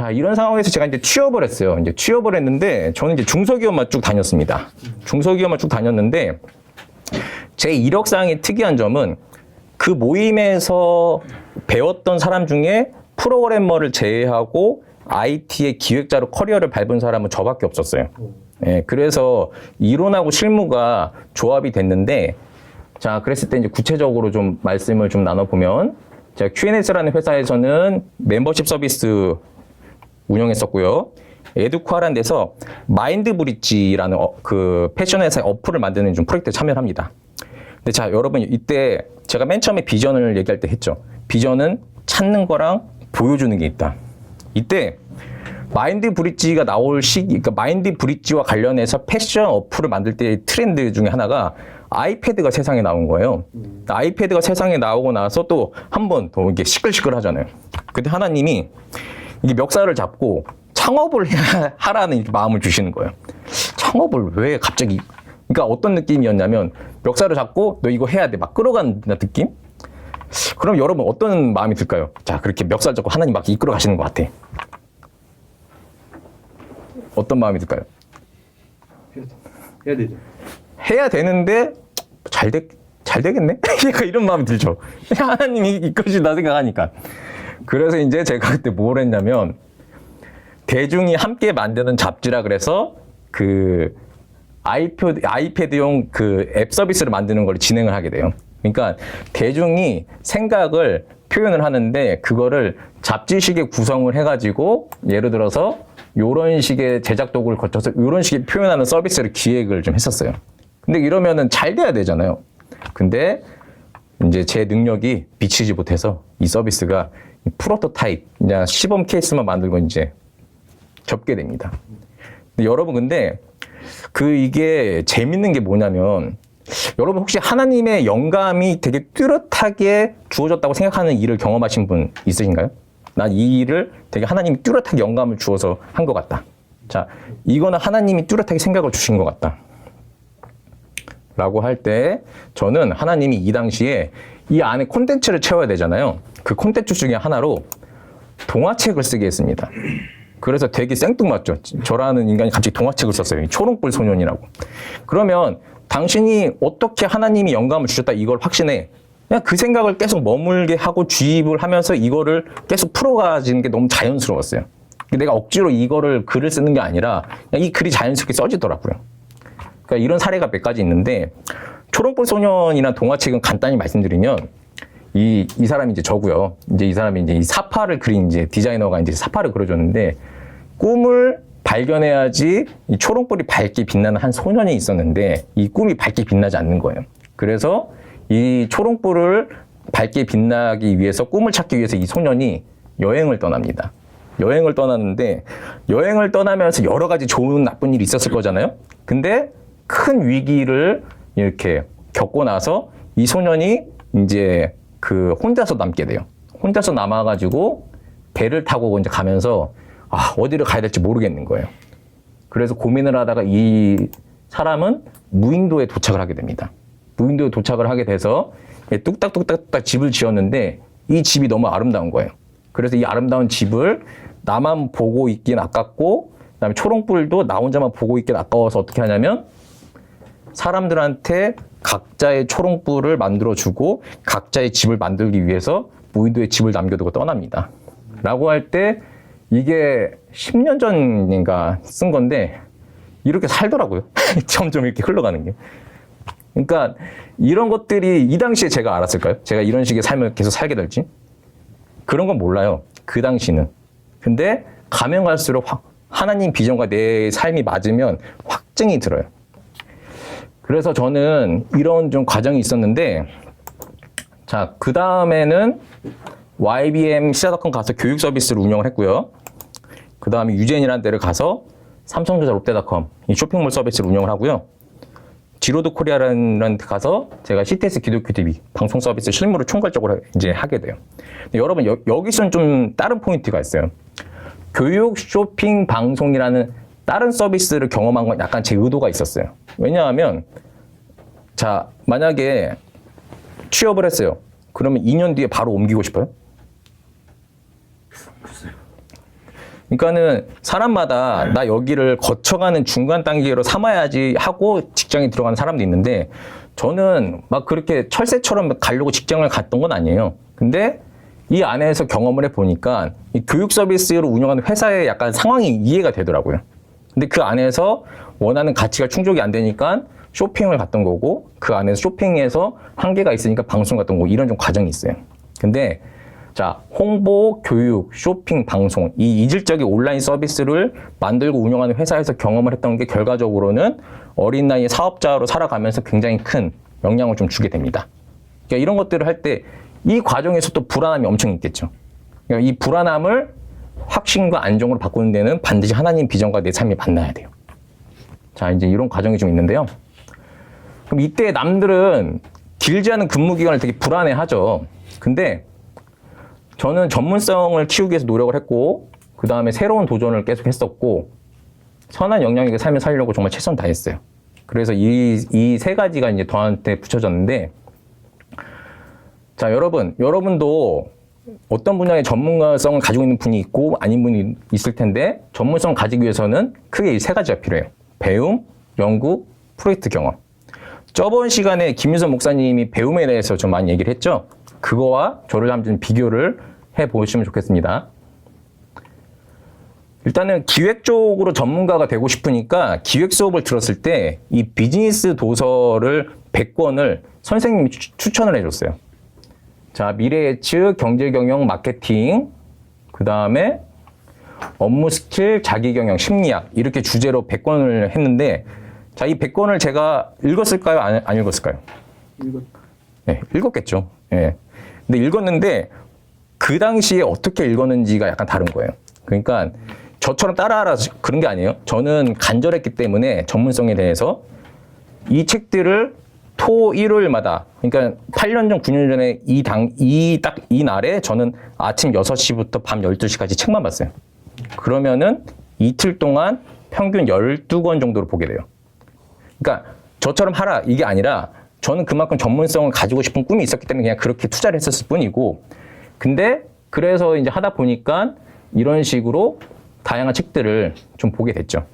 자, 이런 상황에서 제가 이제 취업을 했어요. 이제 취업을 했는데, 저는 이제 중소기업만 쭉 다녔습니다. 중소기업만 쭉 다녔는데, 제 이력상의 특이한 점은 그 모임에서 배웠던 사람 중에 프로그래머를 제외하고 IT의 기획자로 커리어를 밟은 사람은 저밖에 없었어요. 예, 그래서 이론하고 실무가 조합이 됐는데, 자, 그랬을 때 이제 구체적으로 좀 말씀을 좀 나눠보면, 제가 QNS라는 회사에서는 멤버십 서비스 운영했었고요. 에듀코아라는 데서 마인드 브릿지라는 그 패션 회사의 어플을 만드는 좀 프로젝트에 참여를 합니다. 근데 자, 여러분 이때 제가 맨 처음에 비전을 얘기할 때 했죠. 비전은 찾는 거랑 보여주는 게 있다. 이때 마인드 브릿지가 나올 시기, 그러니까 마인드 브릿지와 관련해서 패션 어플을 만들 때의 트렌드 중에 하나가 아이패드가 세상에 나온 거예요. 아이패드가 세상에 나오고 나서 또 한 번 더 이게 시끌시끌 하잖아요. 근데 하나님이 이게 멱살을 잡고 창업을 하라는 마음을 주시는 거예요. 창업을 왜 갑자기, 그러니까 어떤 느낌이었냐면 멱살을 잡고 너 이거 해야 돼 막 끌어가는 느낌? 그럼 여러분 어떤 마음이 들까요? 자, 그렇게 멱살 잡고 하나님 막 이끌어 가시는 것 같아. 어떤 마음이 들까요? 해야 되죠. 해야 되는데 잘 되겠네? 약간 이런 마음이 들죠. 하나님이 이끌어주신다 생각하니까. 그래서 이제 제가 그때 뭘 했냐면 대중이 함께 만드는 잡지라 그래서 그 아이패드용 그 앱 서비스를 만드는 걸 진행을 하게 돼요. 그러니까 대중이 생각을 표현을 하는데 그거를 잡지식의 구성을 해가지고 예를 들어서 요런 식의 제작 도구를 거쳐서 요런 식의 표현하는 서비스를 기획을 좀 했었어요. 근데 이러면은 잘 돼야 되잖아요. 근데 이제 제 능력이 미치지 못해서 이 서비스가 프로토타입, 그냥 시범 케이스만 만들고 이제 접게 됩니다. 근데 여러분 근데 이게 재밌는 게 뭐냐면 여러분 혹시 하나님의 영감이 되게 뚜렷하게 주어졌다고 생각하는 일을 경험하신 분 있으신가요? 난 이 일을 되게 하나님이 뚜렷하게 영감을 주어서 한 것 같다. 자, 이거는 하나님이 뚜렷하게 생각을 주신 것 같다. 라고 할 때 저는 하나님이 이 당시에 이 안에 콘텐츠를 채워야 되잖아요. 그 콘텐츠 중에 하나로 동화책을 쓰게 했습니다. 그래서 되게 생뚱맞죠. 저라는 인간이 갑자기 동화책을 썼어요. 초롱불 소년이라고. 그러면 당신이 어떻게 하나님이 영감을 주셨다 이걸 확신해. 그냥 그 생각을 계속 머물게 하고 주입을 하면서 이거를 계속 풀어가지는 게 너무 자연스러웠어요. 내가 억지로 이거를 글을 쓰는 게 아니라 그냥 이 글이 자연스럽게 써지더라고요. 그러니까 이런 사례가 몇 가지 있는데 초롱불 소년이나 동화책은 간단히 말씀드리면 이 사람이 이제 저고요. 이제 이 사람이 이제 이 사파를 그린 이제 디자이너가 이제 사파를 그려줬는데 꿈을 발견해야지 이 초롱불이 밝게 빛나는 한 소년이 있었는데 이 꿈이 밝게 빛나지 않는 거예요. 그래서 이 초롱불을 밝게 빛나기 위해서 꿈을 찾기 위해서 이 소년이 여행을 떠납니다. 여행을 떠나는데 여행을 떠나면서 여러 가지 좋은 나쁜 일이 있었을 거잖아요. 근데 큰 위기를 이렇게 겪고 나서 이 소년이 이제 그 혼자서 남게 돼요. 혼자서 남아가지고 배를 타고 이제 가면서 어디를 가야 될지 모르겠는 거예요. 그래서 고민을 하다가 이 사람은 무인도에 도착을 하게 됩니다. 무인도에 도착을 하게 돼서 뚝딱뚝딱 집을 지었는데 이 집이 너무 아름다운 거예요. 그래서 이 아름다운 집을 나만 보고 있긴 아깝고 그다음에 초롱불도 나 혼자만 보고 있긴 아까워서 어떻게 하냐면 사람들한테 각자의 초롱불을 만들어주고 각자의 집을 만들기 위해서 무인도에 집을 남겨두고 떠납니다. 라고 할 때 이게 10년 전인가 쓴 건데 이렇게 살더라고요. 점점 이렇게 흘러가는 게. 그러니까 이런 것들이 이 당시에 제가 알았을까요? 제가 이런 식의 삶을 계속 살게 될지? 그런 건 몰라요. 그 당시는. 근데 가면 갈수록 하나님 비전과 내 삶이 맞으면 확증이 들어요. 그래서 저는 이런 좀 과정이 있었는데, 자, 그 다음에는 YBM 시사닷컴 가서 교육 서비스를 운영을 했고요. 그 다음에 유젠이라는 데를 가서 삼성전자 롯데닷컴 이 쇼핑몰 서비스를 운영을 하고요. 지로드 코리아라는 데 가서 제가 CTS 기독교 TV 방송 서비스 실무를 총괄적으로 이제 하게 돼요. 근데 여러분 여기서는 좀 다른 포인트가 있어요. 교육 쇼핑 방송이라는 다른 서비스를 경험한 건 약간 제 의도가 있었어요. 왜냐하면 자, 만약에 취업을 했어요. 그러면 2년 뒤에 바로 옮기고 싶어요? 그러니까는 사람마다 나 여기를 거쳐가는 중간 단계로 삼아야지 하고 직장에 들어가는 사람도 있는데 저는 막 그렇게 철새처럼 가려고 직장을 갔던 건 아니에요. 근데 이 안에서 경험을 해보니까 이 교육 서비스로 운영하는 회사의 약간 상황이 이해가 되더라고요. 근데 그 안에서 원하는 가치가 충족이 안 되니까 쇼핑을 갔던 거고 그 안에서 쇼핑에서 한계가 있으니까 방송 갔던 거고 이런 좀 과정이 있어요. 근데 자, 홍보, 교육, 쇼핑, 방송 이 이질적인 온라인 서비스를 만들고 운영하는 회사에서 경험을 했던 게 결과적으로는 어린 나이에 사업자로 살아가면서 굉장히 큰 영향을 좀 주게 됩니다. 그러니까 이런 것들을 할 때 이 과정에서 또 불안함이 엄청 있겠죠. 그러니까 이 불안함을 확신과 안정으로 바꾸는 데는 반드시 하나님 비전과 내 삶이 만나야 돼요. 자, 이제 이런 과정이 좀 있는데요. 그럼 이때 남들은 길지 않은 근무 기간을 되게 불안해하죠. 근데 저는 전문성을 키우기 위해서 노력을 했고 그 다음에 새로운 도전을 계속 했었고 선한 영향력의 삶을 살려고 정말 최선 다했어요. 그래서 이 세 가지가 이제 저한테 붙여졌는데 자, 여러분도 어떤 분야의 전문성을 가지고 있는 분이 있고 아닌 분이 있을 텐데 전문성을 가지기 위해서는 크게 이 세 가지가 필요해요. 배움, 연구, 프로젝트 경험. 저번 시간에 김유선 목사님이 배움에 대해서 좀 많이 얘기를 했죠. 그거와 저를 한번 비교를 해보시면 좋겠습니다. 일단은 기획 쪽으로 전문가가 되고 싶으니까 기획 수업을 들었을 때 이 비즈니스 도서를 100권을 선생님이 추천을 해줬어요. 자, 미래 예측, 경제 경영, 마케팅, 그 다음에 업무 스킬, 자기 경영, 심리학 이렇게 주제로 100권을 했는데 자, 이 100권을 제가 읽었을까요? 안 읽었을까요? 네, 읽었겠죠. 예. 근데 읽었는데 그 당시에 어떻게 읽었는지가 약간 다른 거예요. 그러니까 저처럼 따라하라 그런 게 아니에요. 저는 간절했기 때문에 전문성에 대해서 이 책들을 토 일요일마다 그러니까 8년 전, 9년 전에 이 날에 저는 아침 6시부터 밤 12시까지 책만 봤어요. 그러면은 이틀 동안 평균 12권 정도로 보게 돼요. 그러니까 저처럼 하라 이게 아니라 저는 그만큼 전문성을 가지고 싶은 꿈이 있었기 때문에 그냥 그렇게 투자를 했었을 뿐이고 근데 그래서 이제 하다 보니까 이런 식으로 다양한 책들을 좀 보게 됐죠.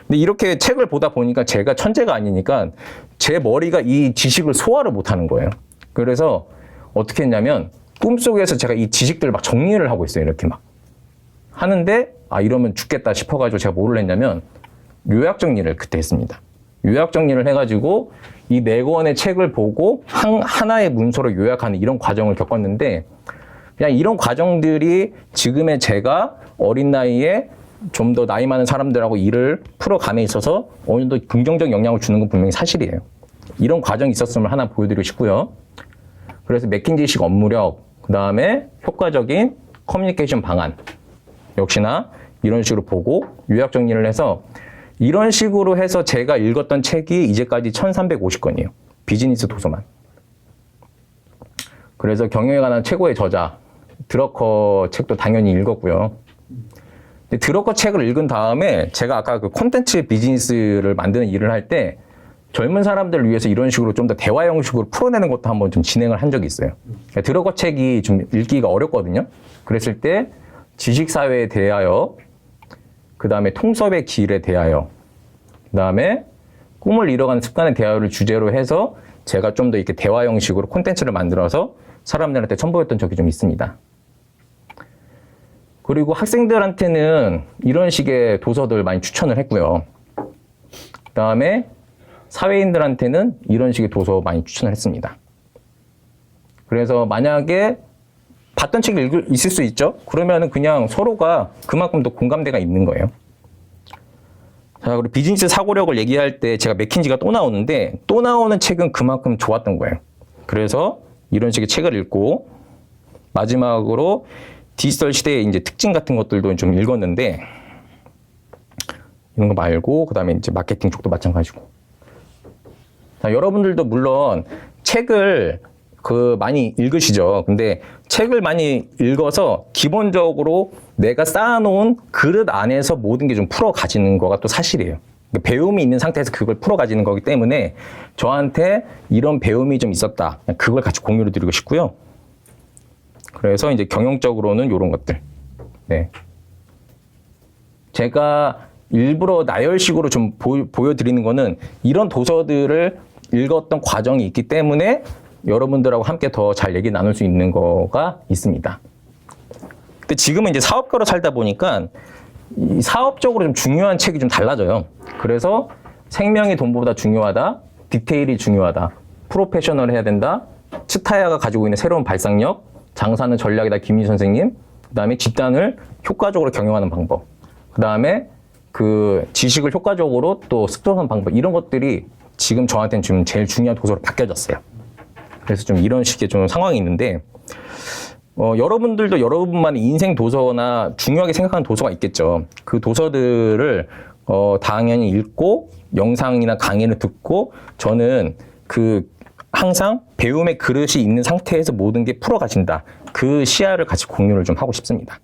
근데 이렇게 책을 보다 보니까 제가 천재가 아니니까 제 머리가 이 지식을 소화를 못하는 거예요. 그래서 어떻게 했냐면 꿈속에서 제가 이 지식들을 막 정리를 하고 있어요. 이렇게 막 하는데 이러면 죽겠다 싶어가지고 제가 뭐를 했냐면 요약 정리를 그때 했습니다. 요약 정리를 해가지고 이 4권의 책을 보고 하나의 문서로 요약하는 이런 과정을 겪었는데 그냥 이런 과정들이 지금의 제가 어린 나이에 좀 더 나이 많은 사람들하고 일을 풀어감에 있어서 어느 정도 긍정적 영향을 주는 건 분명히 사실이에요. 이런 과정이 있었음을 하나 보여드리고 싶고요. 그래서 맥킨지식 업무력, 그 다음에 효과적인 커뮤니케이션 방안 역시나 이런 식으로 보고 요약 정리를 해서 이런 식으로 해서 제가 읽었던 책이 이제까지 1350권이에요. 비즈니스 도서만. 그래서 경영에 관한 최고의 저자 드러커 책도 당연히 읽었고요. 드러커 책을 읽은 다음에 제가 아까 그 콘텐츠 비즈니스를 만드는 일을 할 때 젊은 사람들을 위해서 이런 식으로 좀 더 대화 형식으로 풀어내는 것도 한번 좀 진행을 한 적이 있어요. 그러니까 드러커 책이 좀 읽기가 어렵거든요. 그랬을 때 지식사회에 대하여, 그 다음에 통섭의 길에 대하여, 그 다음에 꿈을 이뤄가는 습관에 대하여를 주제로 해서 제가 좀 더 이렇게 대화 형식으로 콘텐츠를 만들어서 사람들한테 첨부했던 적이 좀 있습니다. 그리고 학생들한테는 이런 식의 도서들 많이 추천을 했고요. 그 다음에 사회인들한테는 이런 식의 도서 많이 추천을 했습니다. 그래서 만약에 봤던 책이 있을 수 있죠? 그러면은 그냥 서로가 그만큼 더 공감대가 있는 거예요. 자, 그리고 비즈니스 사고력을 얘기할 때 제가 맥킨지가 또 나오는데 또 나오는 책은 그만큼 좋았던 거예요. 그래서 이런 식의 책을 읽고 마지막으로 디지털 시대의 이제 특징 같은 것들도 좀 읽었는데 이런 거 말고 그 다음에 이제 마케팅 쪽도 마찬가지고. 자, 여러분들도 물론 책을 많이 읽으시죠. 근데 책을 많이 읽어서 기본적으로 내가 쌓아놓은 그릇 안에서 모든 게 좀 풀어 가지는 거가 또 사실이에요. 배움이 있는 상태에서 그걸 풀어 가지는 거기 때문에 저한테 이런 배움이 좀 있었다. 그걸 같이 공유를 드리고 싶고요. 그래서 이제 경영적으로는 이런 것들. 네. 제가 일부러 나열식으로 좀 보여드리는 거는 이런 도서들을 읽었던 과정이 있기 때문에 여러분들하고 함께 더 잘 얘기 나눌 수 있는 거가 있습니다. 근데 지금은 이제 사업가로 살다 보니까 이 사업적으로 좀 중요한 책이 좀 달라져요. 그래서 생명이 돈보다 중요하다, 디테일이 중요하다, 프로페셔널 해야 된다, 츠타야가 가지고 있는 새로운 발상력, 장사는 전략이다 김희 선생님, 그 다음에 집단을 효과적으로 경영하는 방법, 그 다음에 그 지식을 효과적으로 또 습득하는 방법, 이런 것들이 지금 저한테는 지금 제일 중요한 도서로 바뀌어졌어요. 그래서 좀 이런 식의 좀 상황이 있는데, 여러분들도 여러분만의 인생 도서나 중요하게 생각하는 도서가 있겠죠. 그 도서들을 당연히 읽고 영상이나 강의를 듣고 저는 항상 배움의 그릇이 있는 상태에서 모든 게 풀어가신다. 그 시야를 같이 공유를 좀 하고 싶습니다.